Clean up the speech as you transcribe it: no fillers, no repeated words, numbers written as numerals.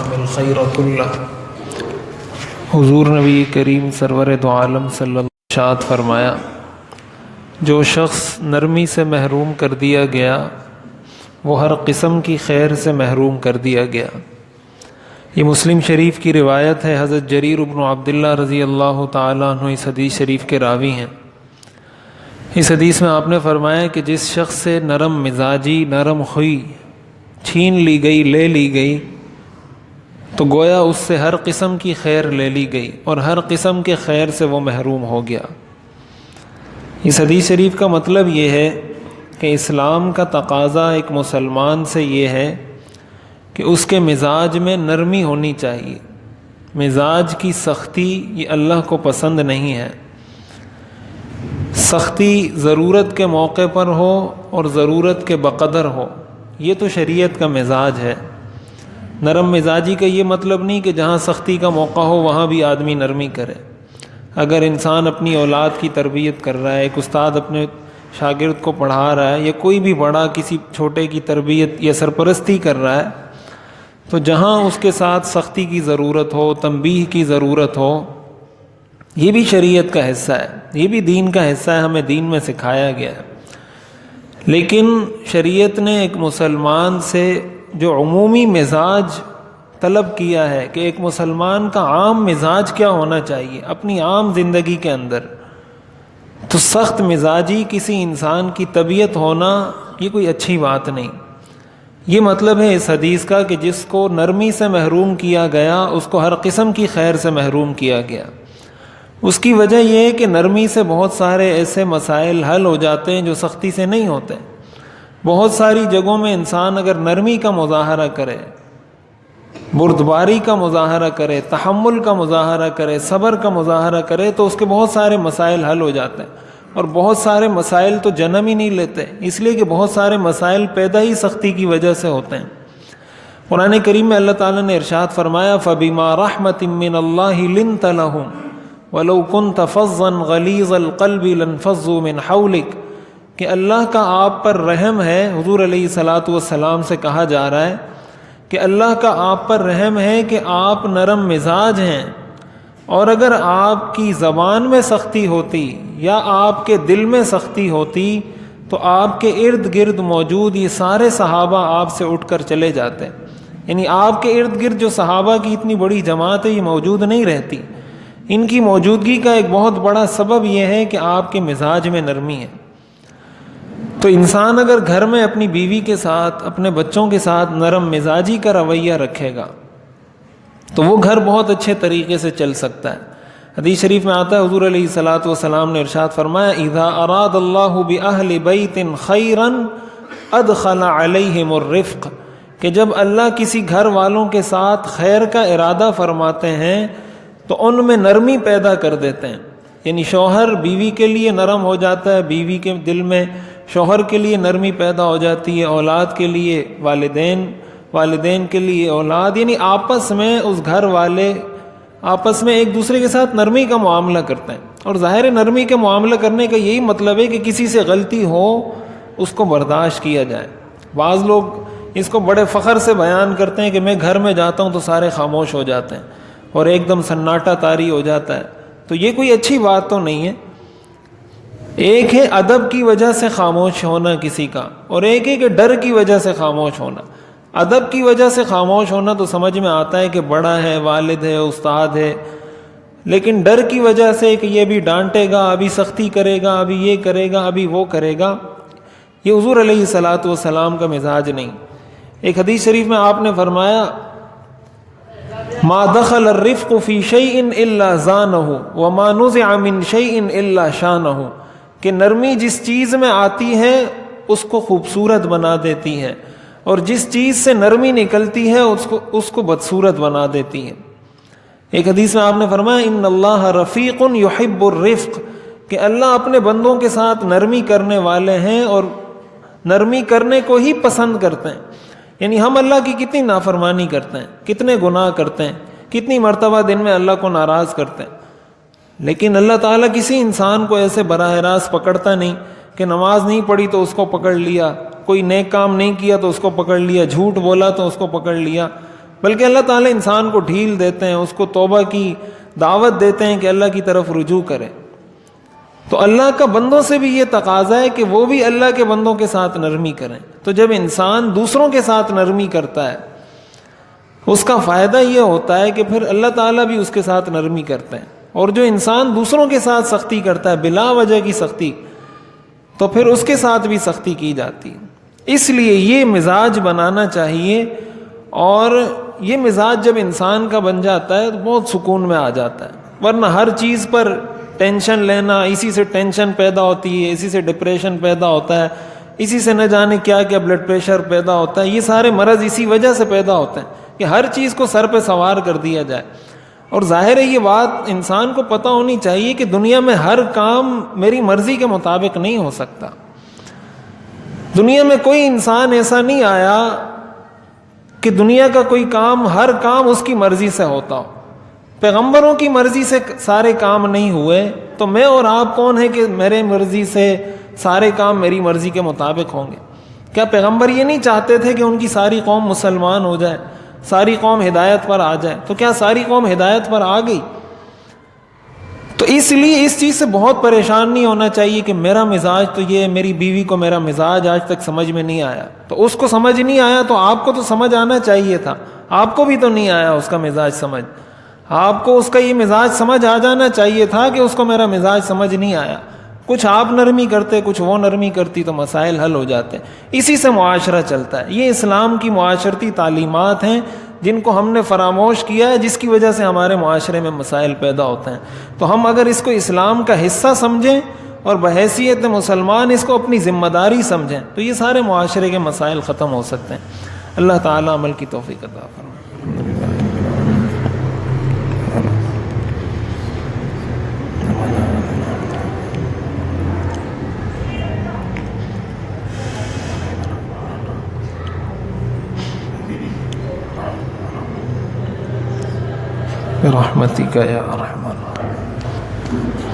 وأعظم الخير كله۔ حضور نبی کریم سرور دو عالم صلی اللہ علیہ وسلم ارشاد فرمایا، جو شخص نرمی سے محروم کر دیا گیا وہ ہر قسم کی خیر سے محروم کر دیا گیا۔ یہ مسلم شریف کی روایت ہے۔ حضرت جریر بن عبداللہ رضی اللہ تعالیٰ عنہ اس حدیث شریف کے راوی ہیں۔ اس حدیث میں آپ نے فرمایا کہ جس شخص سے نرم مزاجی، نرم خوئی چھین لی گئی، لے لی گئی، تو گویا اس سے ہر قسم کی خیر لے لی گئی اور ہر قسم کے خیر سے وہ محروم ہو گیا۔ اس حدیث شریف کا مطلب یہ ہے کہ اسلام کا تقاضا ایک مسلمان سے یہ ہے کہ اس کے مزاج میں نرمی ہونی چاہیے۔ مزاج کی سختی یہ اللہ کو پسند نہیں ہے۔ سختی ضرورت کے موقع پر ہو اور ضرورت کے بقدر ہو، یہ تو شریعت کا مزاج ہے۔ نرم مزاجی کا یہ مطلب نہیں کہ جہاں سختی کا موقع ہو وہاں بھی آدمی نرمی کرے۔ اگر انسان اپنی اولاد کی تربیت کر رہا ہے، ایک استاد اپنے شاگرد کو پڑھا رہا ہے، یا کوئی بھی بڑا کسی چھوٹے کی تربیت یا سرپرستی کر رہا ہے، تو جہاں اس کے ساتھ سختی کی ضرورت ہو، تنبیہ کی ضرورت ہو، یہ بھی شریعت کا حصہ ہے، یہ بھی دین کا حصہ ہے، ہمیں دین میں سکھایا گیا ہے۔ لیکن شریعت نے ایک مسلمان سے جو عمومی مزاج طلب کیا ہے کہ ایک مسلمان کا عام مزاج کیا ہونا چاہیے اپنی عام زندگی کے اندر، تو سخت مزاجی کسی انسان کی طبیعت ہونا یہ کوئی اچھی بات نہیں۔ یہ مطلب ہے اس حدیث کا کہ جس کو نرمی سے محروم کیا گیا اس کو ہر قسم کی خیر سے محروم کیا گیا۔ اس کی وجہ یہ ہے کہ نرمی سے بہت سارے ایسے مسائل حل ہو جاتے ہیں جو سختی سے نہیں ہوتے۔ بہت ساری جگہوں میں انسان اگر نرمی کا مظاہرہ کرے، بردباری کا مظاہرہ کرے، تحمل کا مظاہرہ کرے، صبر کا مظاہرہ کرے، تو اس کے بہت سارے مسائل حل ہو جاتے ہیں۔ اور بہت سارے مسائل تو جنم ہی نہیں لیتے، اس لیے کہ بہت سارے مسائل پیدا ہی سختی کی وجہ سے ہوتے ہیں۔ قرآن کریم میں اللہ تعالیٰ نے ارشاد فرمایا، فَبِمَا رَحْمَةٍ مِّنَ اللَّهِ لِنْتَ لَهُمْ وَلَوْ كُنْتَ فَظًّا غَلِيظَ الْقَلْبِ لَانفَضُّوا مِنْ حَوْلِكَ، کہ اللہ کا آپ پر رحم ہے۔ حضور علیہ الصلاۃ والسلام سے کہا جا رہا ہے کہ اللہ کا آپ پر رحم ہے کہ آپ نرم مزاج ہیں، اور اگر آپ کی زبان میں سختی ہوتی یا آپ کے دل میں سختی ہوتی تو آپ کے ارد گرد موجود یہ سارے صحابہ آپ سے اٹھ کر چلے جاتے۔ یعنی آپ کے ارد گرد جو صحابہ کی اتنی بڑی جماعت ہے یہ موجود نہیں رہتی۔ ان کی موجودگی کا ایک بہت بڑا سبب یہ ہے کہ آپ کے مزاج میں نرمی ہے۔ تو انسان اگر گھر میں اپنی بیوی کے ساتھ، اپنے بچوں کے ساتھ نرم مزاجی کا رویہ رکھے گا تو وہ گھر بہت اچھے طریقے سے چل سکتا ہے۔ حدیث شریف میں آتا ہے، حضور علیہ الصلاۃ والسلام نے ارشاد فرمایا، اذا اراد اللہ باہل بیت خیرا ادخل علیہم الرفق، کہ جب اللہ کسی گھر والوں کے ساتھ خیر کا ارادہ فرماتے ہیں تو ان میں نرمی پیدا کر دیتے ہیں۔ یعنی شوہر بیوی کے لیے نرم ہو جاتا ہے، بیوی کے دل میں شوہر کے لیے نرمی پیدا ہو جاتی ہے، اولاد کے لیے والدین کے لیے اولاد، یعنی آپس میں اس گھر والے آپس میں ایک دوسرے کے ساتھ نرمی کا معاملہ کرتے ہیں۔ اور ظاہر نرمی کا معاملہ کرنے کا یہی مطلب ہے کہ کسی سے غلطی ہو اس کو برداشت کیا جائے۔ بعض لوگ اس کو بڑے فخر سے بیان کرتے ہیں کہ میں گھر میں جاتا ہوں تو سارے خاموش ہو جاتے ہیں اور ایک دم سناٹا طاری ہو جاتا ہے، تو یہ کوئی اچھی بات تو نہیں ہے۔ ایک ہے ادب کی وجہ سے خاموش ہونا کسی کا، اور ایک ہے کہ ڈر کی وجہ سے خاموش ہونا۔ ادب کی وجہ سے خاموش ہونا تو سمجھ میں آتا ہے کہ بڑا ہے، والد ہے، استاد ہے، لیکن ڈر کی وجہ سے کہ یہ بھی ڈانٹے گا، ابھی سختی کرے گا، ابھی یہ کرے گا، ابھی وہ کرے گا، یہ حضور علیہ الصلاۃ والسلام کا مزاج نہیں۔ ایک حدیث شریف میں آپ نے فرمایا، ما دخل الرفق فی شیء الا زانہ وما نزع من شیء الا شانہ، کہ نرمی جس چیز میں آتی ہے اس کو خوبصورت بنا دیتی ہے، اور جس چیز سے نرمی نکلتی ہے اس کو بدصورت بنا دیتی ہے۔ ایک حدیث میں آپ نے فرمایا، ان اللہ رفیق یحب الرفق، کہ اللہ اپنے بندوں کے ساتھ نرمی کرنے والے ہیں اور نرمی کرنے کو ہی پسند کرتے ہیں۔ یعنی ہم اللہ کی کتنی نافرمانی کرتے ہیں، کتنے گناہ کرتے ہیں، کتنی مرتبہ دن میں اللہ کو ناراض کرتے ہیں، لیکن اللہ تعالیٰ کسی انسان کو ایسے براہ راست پکڑتا نہیں کہ نماز نہیں پڑھی تو اس کو پکڑ لیا، کوئی نیک کام نہیں کیا تو اس کو پکڑ لیا، جھوٹ بولا تو اس کو پکڑ لیا۔ بلکہ اللہ تعالیٰ انسان کو ڈھیل دیتے ہیں، اس کو توبہ کی دعوت دیتے ہیں کہ اللہ کی طرف رجوع کرے۔ تو اللہ کا بندوں سے بھی یہ تقاضا ہے کہ وہ بھی اللہ کے بندوں کے ساتھ نرمی کریں۔ تو جب انسان دوسروں کے ساتھ نرمی کرتا ہے اس کا فائدہ یہ ہوتا ہے کہ پھر اللہ تعالیٰ بھی اس کے ساتھ نرمی کرتے ہیں، اور جو انسان دوسروں کے ساتھ سختی کرتا ہے بلا وجہ کی سختی، تو پھر اس کے ساتھ بھی سختی کی جاتی ہے۔ اس لیے یہ مزاج بنانا چاہیے، اور یہ مزاج جب انسان کا بن جاتا ہے تو بہت سکون میں آ جاتا ہے۔ ورنہ ہر چیز پر ٹینشن لینا، اسی سے ٹینشن پیدا ہوتی ہے، اسی سے ڈپریشن پیدا ہوتا ہے، اسی سے نہ جانے کیا کیا بلڈ پریشر پیدا ہوتا ہے۔ یہ سارے مرض اسی وجہ سے پیدا ہوتے ہیں کہ ہر چیز کو سر پہ سوار کر دیا جائے۔ اور ظاہر ہے یہ بات انسان کو پتہ ہونی چاہیے کہ دنیا میں ہر کام میری مرضی کے مطابق نہیں ہو سکتا۔ دنیا میں کوئی انسان ایسا نہیں آیا کہ دنیا کا کوئی کام، ہر کام اس کی مرضی سے ہوتا ہو۔ پیغمبروں کی مرضی سے سارے کام نہیں ہوئے، تو میں اور آپ کون ہیں کہ میرے مرضی سے سارے کام میری مرضی کے مطابق ہوں گے؟ کیا پیغمبر یہ نہیں چاہتے تھے کہ ان کی ساری قوم مسلمان ہو جائے، ساری قوم ہدایت پر آ جائے؟ تو کیا ساری قوم ہدایت پر آ گئی؟ تو اس لیے اس چیز سے بہت پریشان نہیں ہونا چاہیے کہ میرا مزاج تو یہ، میری بیوی کو میرا مزاج آج تک سمجھ میں نہیں آیا۔ تو اس کو سمجھ نہیں آیا تو آپ کو تو سمجھ آنا چاہیے تھا، آپ کو بھی تو نہیں آیا اس کا مزاج سمجھ۔ آپ کو اس کا یہ مزاج سمجھ آ جانا چاہیے تھا کہ اس کو میرا مزاج سمجھ نہیں آیا۔ کچھ آپ نرمی کرتے، کچھ وہ نرمی کرتی، تو مسائل حل ہو جاتے۔ اسی سے معاشرہ چلتا ہے۔ یہ اسلام کی معاشرتی تعلیمات ہیں جن کو ہم نے فراموش کیا ہے، جس کی وجہ سے ہمارے معاشرے میں مسائل پیدا ہوتے ہیں۔ تو ہم اگر اس کو اسلام کا حصہ سمجھیں اور بحیثیت مسلمان اس کو اپنی ذمہ داری سمجھیں، تو یہ سارے معاشرے کے مسائل ختم ہو سکتے ہیں۔ اللہ تعالیٰ عمل کی توفیق عطا فرمائے۔ برحمتک یا ارحم الراحمین۔